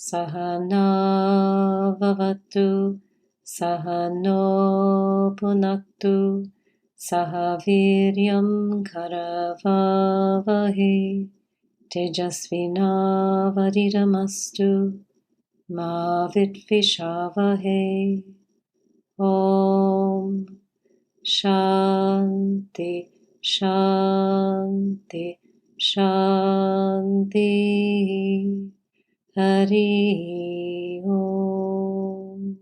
Sahana vavatu, sahano punaktu, sahaviryam karavavahe, tejasvinavadidamastu, ma vitvishavahe. Om Shanti, Shanti, Shanti. Hari Om.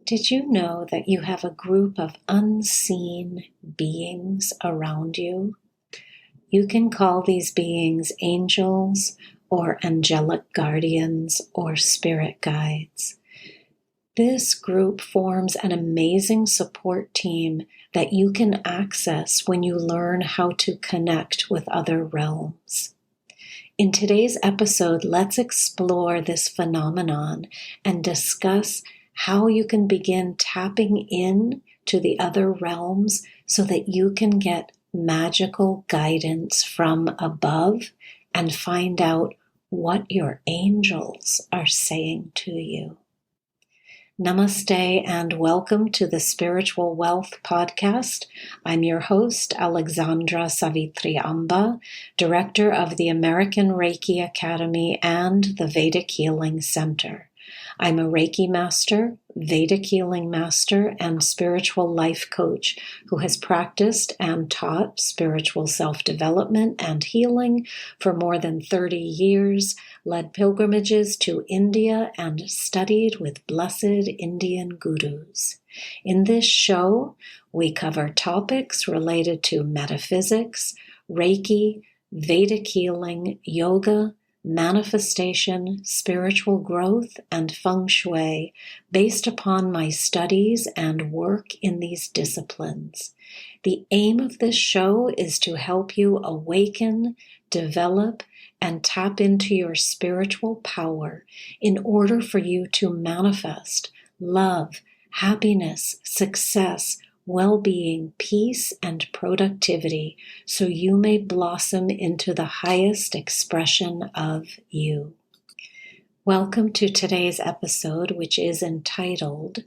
Did you know that you have a group of unseen beings around you? You can call these beings angels or angelic guardians or spirit guides. This group forms an amazing support team that you can access when you learn how to connect with other realms. In today's episode, let's explore this phenomenon and discuss how you can begin tapping in to the other realms so that you can get magical guidance from above and find out what your angels are saying to you. Namaste and welcome to the Spiritual Wealth Podcast. I'm your host, Alexandra Savithri, Director of the American Reiki Academy and the Vedic Healing Center. I'm a Reiki master, Vedic healing master, and spiritual life coach who has practiced and taught spiritual self-development and healing for more than 30 years, led pilgrimages to India, and studied with blessed Indian gurus. In this show, we cover topics related to metaphysics, Reiki, Vedic healing, yoga, manifestation, spiritual growth, and feng shui based upon my studies and work in these disciplines. The aim of this show is to help you awaken, develop, and tap into your spiritual power in order for you to manifest love, happiness, success, well-being, peace, and productivity, so you may blossom into the highest expression of you. Welcome to today's episode, which is entitled,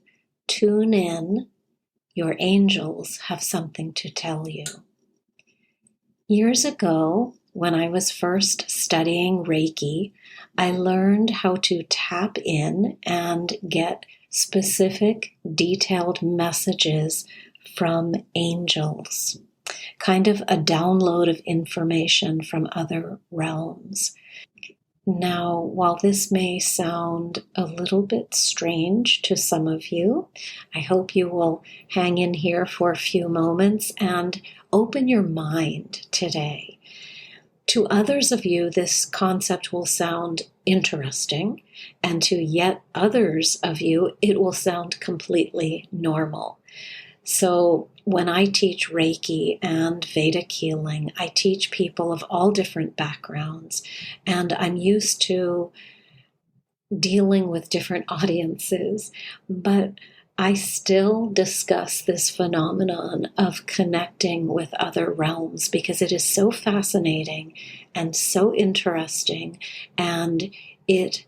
Tune In, Your Angels Have Something to Tell You. Years ago, when I was first studying Reiki, I learned how to tap in and get specific, detailed messages from angels, kind of a download of information from other realms. Now, while this may sound a little bit strange to some of you, I hope you will hang in here for a few moments and open your mind today. To others of you, this concept will sound interesting, and to yet others of you, it will sound completely normal. So when I teach Reiki and Vedic healing, I teach people of all different backgrounds, and I'm used to dealing with different audiences, but I still discuss this phenomenon of connecting with other realms because it is so fascinating and so interesting, and it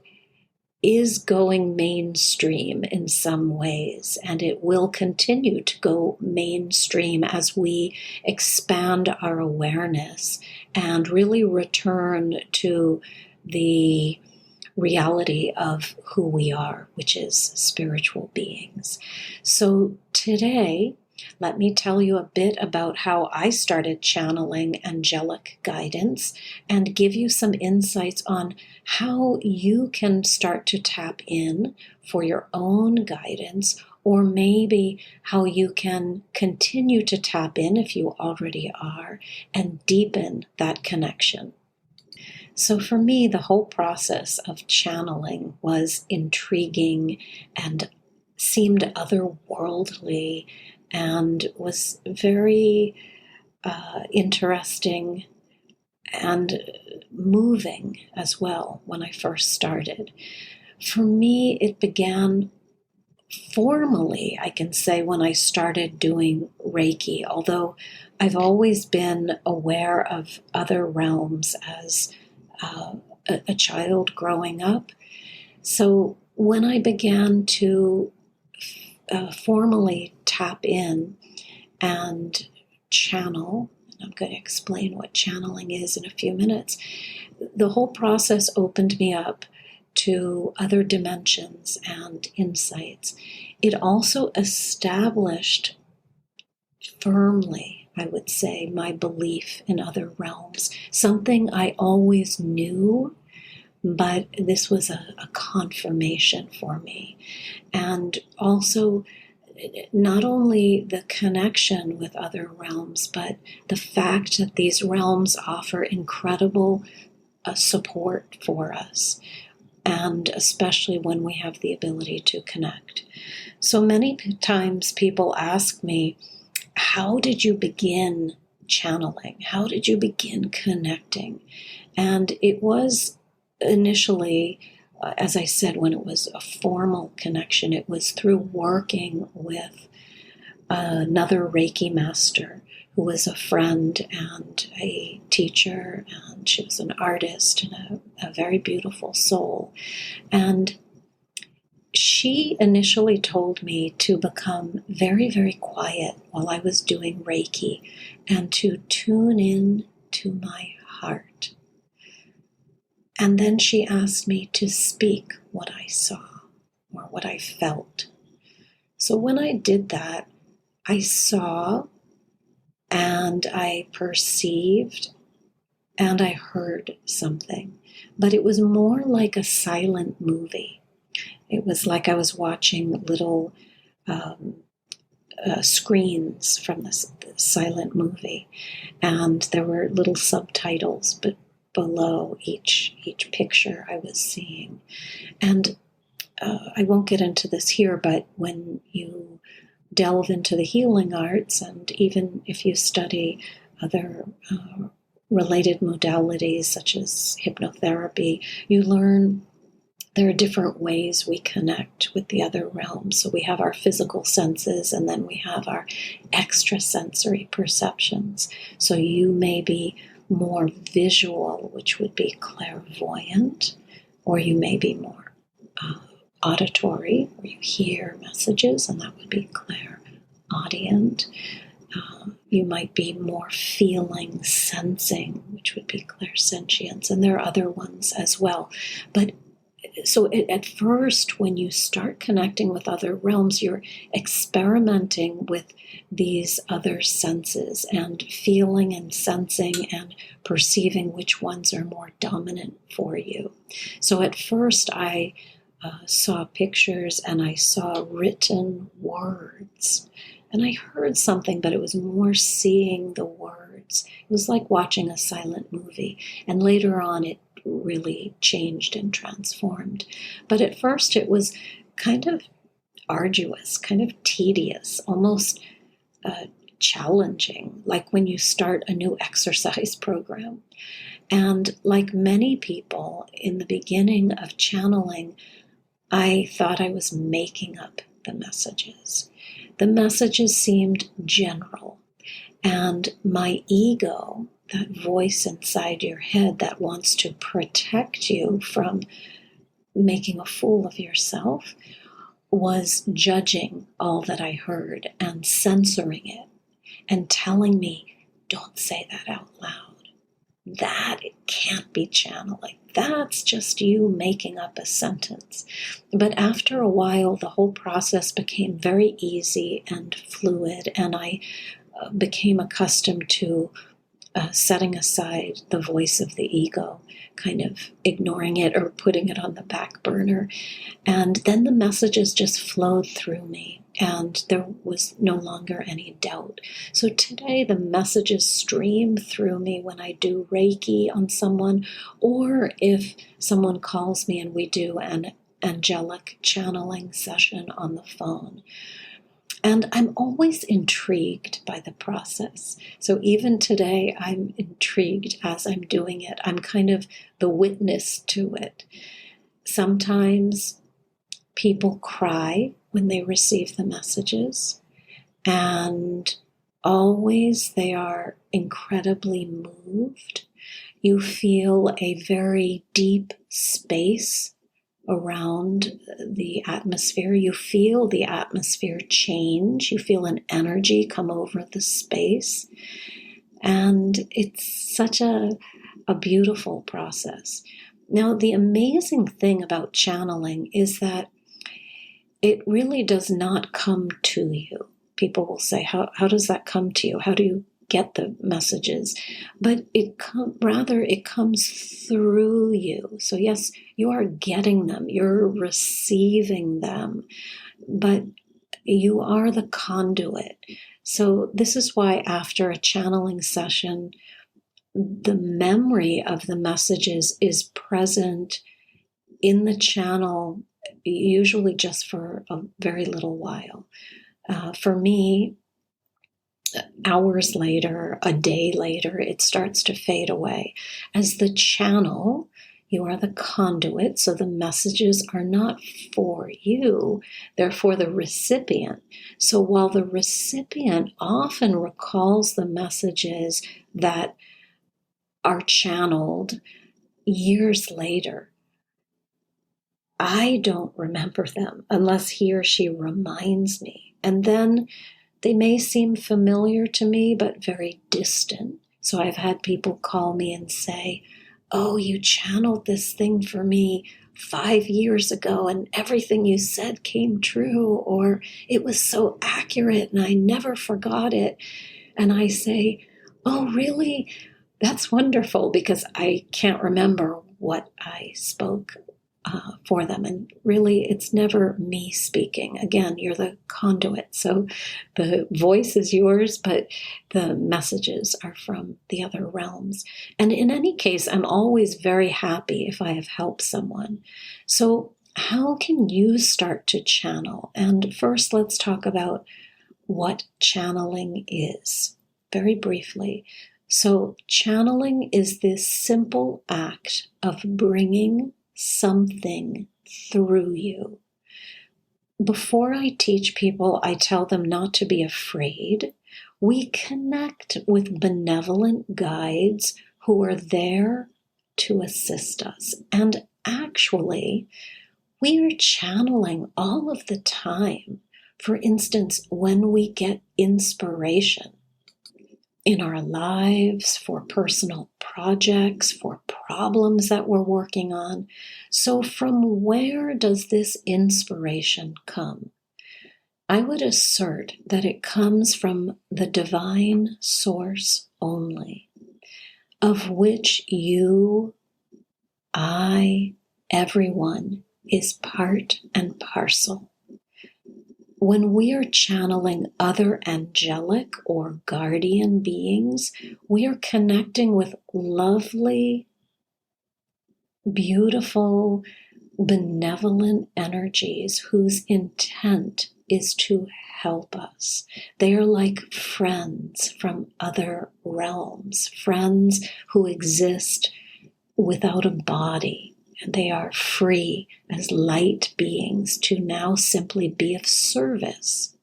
is going mainstream in some ways, and it will continue to go mainstream as we expand our awareness and really return to the reality of who we are, which is spiritual beings. So today, let me tell you a bit about how I started channeling angelic guidance and give you some insights on how you can start to tap in for your own guidance, or maybe how you can continue to tap in if you already are and deepen that connection. So for me, the whole process of channeling was intriguing and seemed otherworldly and was very interesting and moving as well when I first started. For me, it began formally, I can say, when I started doing Reiki, although I've always been aware of other realms as a child growing up. So when I began to formally tap in and channel, and I'm going to explain what channeling is in a few minutes, the whole process opened me up to other dimensions and insights. It also established firmly, I would say, my belief in other realms, something I always knew, but this was a confirmation for me. And also, not only the connection with other realms, but the fact that these realms offer incredible support for us, and especially when we have the ability to connect. So many times people ask me, how did you begin channeling? How did you begin connecting? And it was initially, as I said, when it was a formal connection, it was through working with another Reiki master who was a friend and a teacher, and she was an artist and a very beautiful soul. And she initially told me to become very, very quiet while I was doing Reiki and to tune in to my heart. And then she asked me to speak what I saw or what I felt. So when I did that, I saw and I perceived and I heard something. But it was more like a silent movie. It was like I was watching little screens from the silent movie. And there were little subtitles, but below each picture I was seeing. And I won't get into this here, but when you delve into the healing arts, and even if you study other related modalities such as hypnotherapy, you learn there are different ways we connect with the other realms. So we have our physical senses, and then we have our extrasensory perceptions. So you may be more visual, which would be clairvoyant, or you may be more auditory, where you hear messages, and that would be clairaudient. You might be more feeling, sensing, which would be clairsentience, and there are other ones as well. But so at first, when you start connecting with other realms, you're experimenting with these other senses and feeling and sensing and perceiving which ones are more dominant for you. So at first, I saw pictures and I saw written words. And I heard something, but it was more seeing the words. It was like watching a silent movie. And later on, it really changed and transformed. But at first, it was kind of arduous, kind of tedious, almost challenging, like when you start a new exercise program. And like many people in the beginning of channeling, I thought I was making up the messages. The messages seemed general, and my ego, that voice inside your head that wants to protect you from making a fool of yourself, was judging all that I heard and censoring it and telling me, don't say that out loud. That can't be channeling. That's just you making up a sentence. But after a while, the whole process became very easy and fluid, and I became accustomed to setting aside the voice of the ego, kind of ignoring it or putting it on the back burner. And then the messages just flowed through me, and there was no longer any doubt. So today the messages stream through me when I do Reiki on someone, or if someone calls me and we do an angelic channeling session on the phone. And I'm always intrigued by the process. So even today, I'm intrigued as I'm doing it. I'm kind of the witness to it. Sometimes people cry when they receive the messages, and always they are incredibly moved You feel a very deep space around the atmosphere. You feel the atmosphere change. You feel an energy come over the space. And it's such a beautiful process. Now, the amazing thing about channeling is that it really does not come to you. People will say, how does that come to you? How do you get the messages? But it comes through you. So yes, you are getting them, you're receiving them, but you are the conduit. So this is why after a channeling session, the memory of the messages is present in the channel, usually just for a very little while. For me, hours later, a day later, it starts to fade away. As the channel, you are the conduit, so the messages are not for you, they're for the recipient. So while the recipient often recalls the messages that are channeled years later, I don't remember them unless he or she reminds me. And then they may seem familiar to me, but very distant. So I've had people call me and say, oh, you channeled this thing for me 5 years ago and everything you said came true, or it was so accurate and I never forgot it. And I say, oh, really? That's wonderful, because I can't remember what I spoke for them. And really, it's never me speaking. Again, you're the conduit. So the voice is yours, but the messages are from the other realms. And in any case, I'm always very happy if I have helped someone. So how can you start to channel? And first, let's talk about what channeling is, very briefly. So channeling is this simple act of bringing something through you. Before I teach people, I tell them not to be afraid. We connect with benevolent guides who are there to assist us. And actually, we are channeling all of the time. For instance, when we get inspiration in our lives, for personal projects, for problems that we're working on. So from where does this inspiration come? I would assert that it comes from the divine source only, of which you, I, everyone is part and parcel. When we are channeling other angelic or guardian beings, we are connecting with lovely, beautiful, benevolent energies whose intent is to help us. They are like friends from other realms, friends who exist without a body. And they are free as light beings to now simply be of service.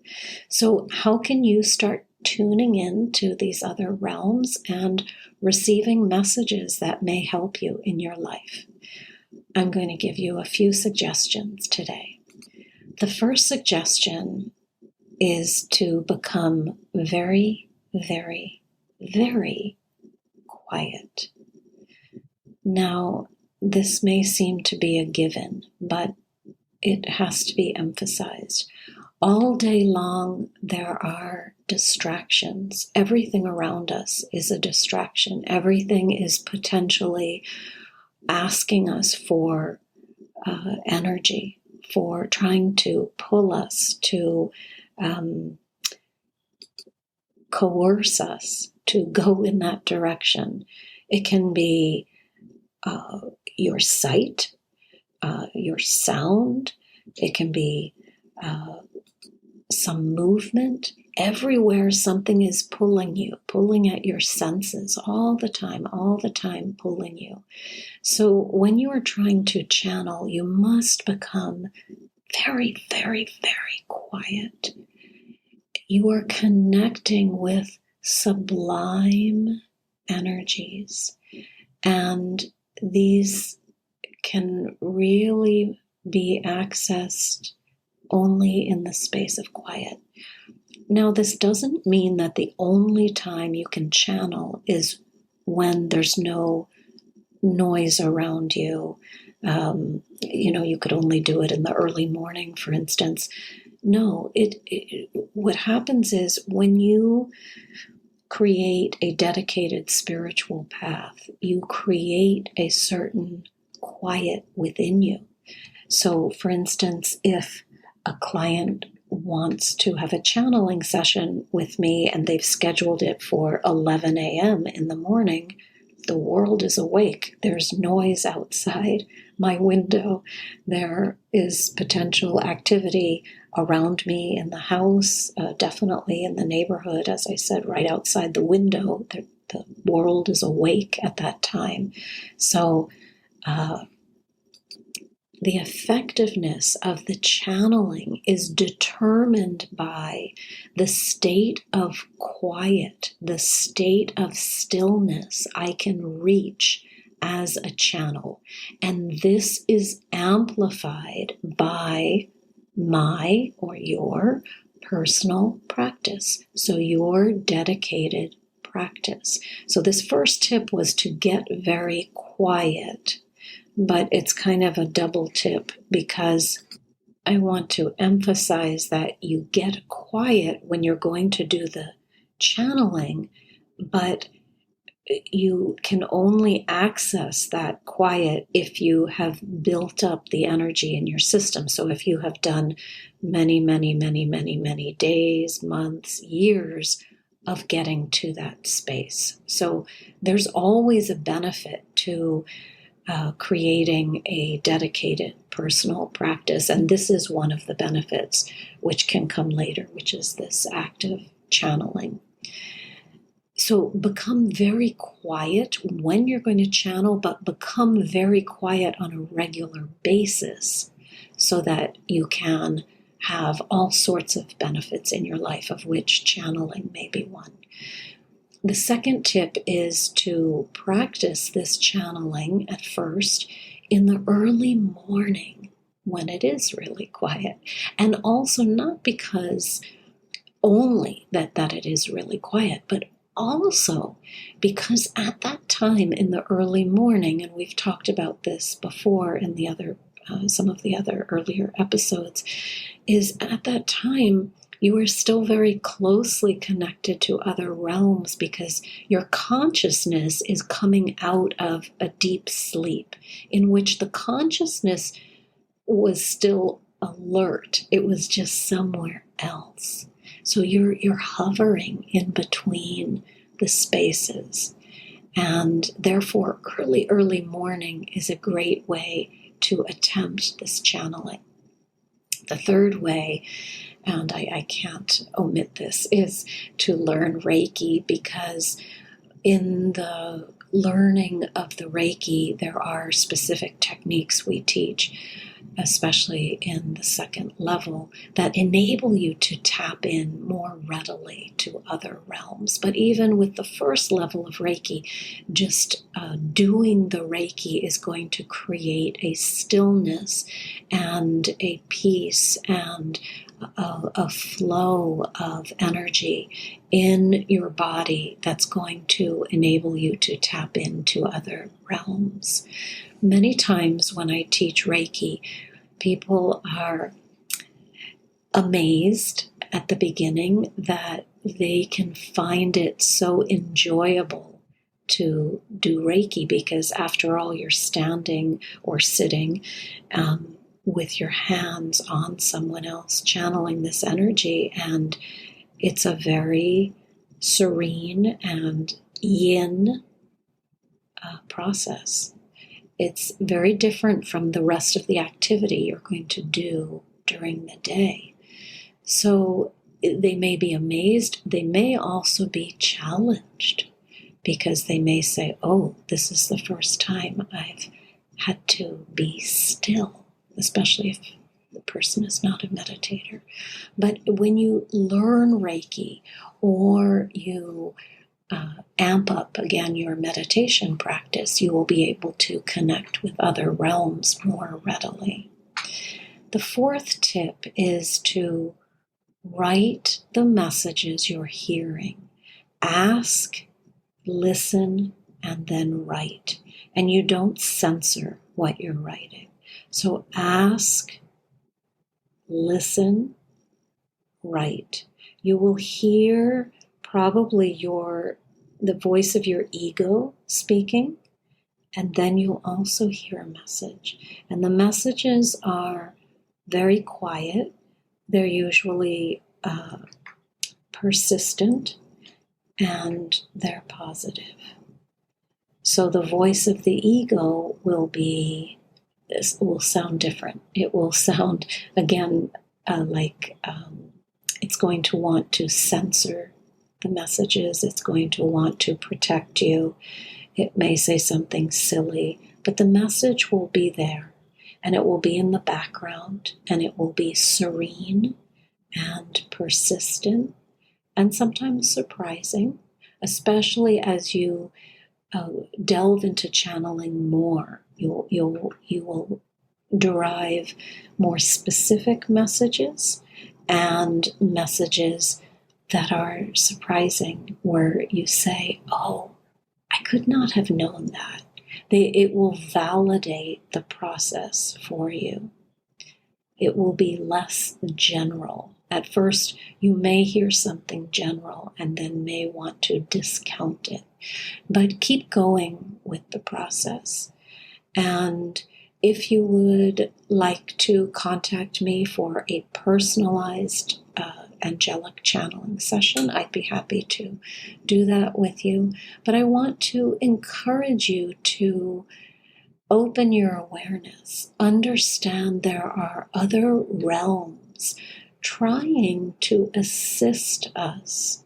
So how can you start tuning in to these other realms and receiving messages that may help you in your life? I'm going to give you a few suggestions today. The first suggestion is to become very, very, very quiet. Now, this may seem to be a given, but it has to be emphasized. All day long, there are distractions. Everything around us is a distraction. Everything is potentially asking us for energy, for trying to pull us, to coerce us to go in that direction. It can be your sight, your sound. It can be some movement. Everywhere something is pulling you, pulling at your senses all the time pulling you. So when you are trying to channel, you must become very, very, very quiet. You are connecting with sublime energies. And these can really be accessed only in the space of quiet. Now, this doesn't mean that the only time you can channel is when there's no noise around you. You could only do it in the early morning, for instance. No, what happens is when you create a dedicated spiritual path, you create a certain quiet within you. So, for instance, if a client wants to have a channeling session with me and they've scheduled it for 11 a.m. in the morning, the world is awake. There's noise outside my window. There is potential activity around me in the house, definitely in the neighborhood, as I said, right outside the window. The world is awake at that time. So, the effectiveness of the channeling is determined by the state of quiet, the state of stillness I can reach as a channel. And this is amplified by my or your personal practice. So your dedicated practice. So this first tip was to get very quiet. But it's kind of a double tip because I want to emphasize that you get quiet when you're going to do the channeling, but you can only access that quiet if you have built up the energy in your system. So if you have done many, many, many, many, many days, months, years of getting to that space. So there's always a benefit to creating a dedicated personal practice. And this is one of the benefits which can come later, which is this active channeling. So become very quiet when you're going to channel, but become very quiet on a regular basis so that you can have all sorts of benefits in your life, of which channeling may be one. The second tip is to practice this channeling at first in the early morning when it is really quiet. And also not because only that it is really quiet, but also because at that time in the early morning, and we've talked about this before in the other some of the other earlier episodes, is at that time you are still very closely connected to other realms because your consciousness is coming out of a deep sleep in which the consciousness was still alert. It was just somewhere else. So you're hovering in between the spaces. And therefore, early morning is a great way to attempt this channeling. The third way, and I can't omit this, is to learn Reiki, because in the learning of the Reiki, there are specific techniques we teach, especially in the second level, that enable you to tap in more readily to other realms. But even with the first level of Reiki, just doing the Reiki is going to create a stillness and a peace and a flow of energy in your body that's going to enable you to tap into other realms. Many times when I teach Reiki, people are amazed at the beginning that they can find it so enjoyable to do Reiki, because after all, you're standing or sitting with your hands on someone else, channeling this energy, and it's a very serene and yin process. It's very different from the rest of the activity you're going to do during the day. So they may be amazed. They may also be challenged, because they may say, oh, this is the first time I've had to be still, especially if the person is not a meditator. But when you learn Reiki, or you amp up again your meditation practice, you will be able to connect with other realms more readily. The fourth tip is to write the messages you're hearing. Ask, listen, and then write. And you don't censor what you're writing. So ask, listen, write. You will hear probably the voice of your ego speaking, and then you'll also hear a message. And the messages are very quiet. They're usually persistent, and they're positive. So the voice of the ego will sound different. It will sound, again, like it's going to want to censor the messages. It's going to want to protect you. It may say something silly, but the message will be there, and it will be in the background, and it will be serene and persistent, and sometimes surprising, especially as you delve into channeling more. You will derive more specific messages and messages that are surprising, where you say, "Oh, I could not have known that." It will validate the process for you. It will be less general. At first, you may hear something general and then may want to discount it. But keep going with the process. And if you would like to contact me for a personalized angelic channeling session, I'd be happy to do that with you. But I want to encourage you to open your awareness. Understand there are other realms trying to assist us.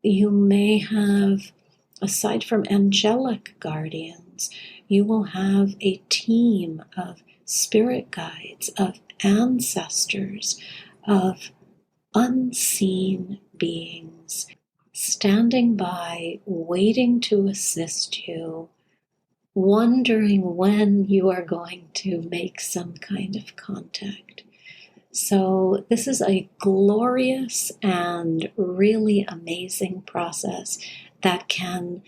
You may have, aside from angelic guardians, you will have a team of spirit guides, of ancestors, of unseen beings standing by, waiting to assist you, wondering when you are going to make some kind of contact. So this is a glorious and really amazing process that can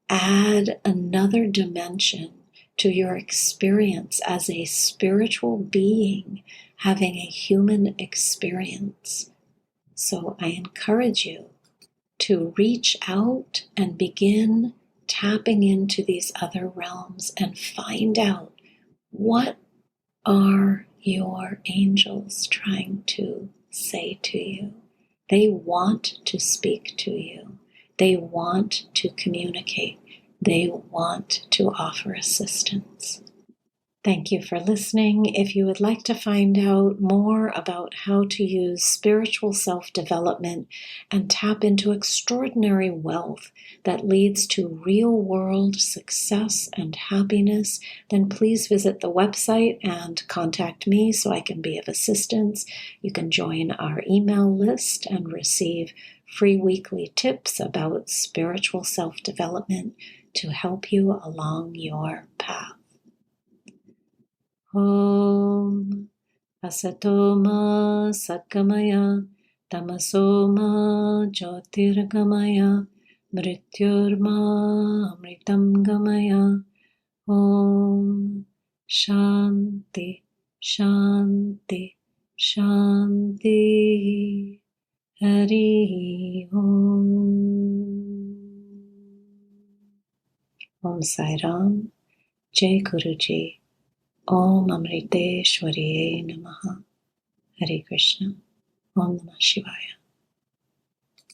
add another dimension to your experience as a spiritual being having a human experience. So I encourage you to reach out and begin tapping into these other realms and find out, what are your angels trying to say to you? They want to speak to you. They want to communicate. They want to offer assistance. Thank you for listening. If you would like to find out more about how to use spiritual self-development and tap into extraordinary wealth that leads to real-world success and happiness, then please visit the website and contact me so I can be of assistance. You can join our email list and receive free weekly tips about spiritual self-development to help you along your path. Om Asatoma Satgamaya Tamasoma Jyotirgamaya Mrityurma Amritam Gamaya. Om Shanti Shanti Shanti. Hari Om. Om Sai Ram. Jai Guruji. Om Amriteshwariye Namaha. Hare Krishna. Om Namah Shivaya.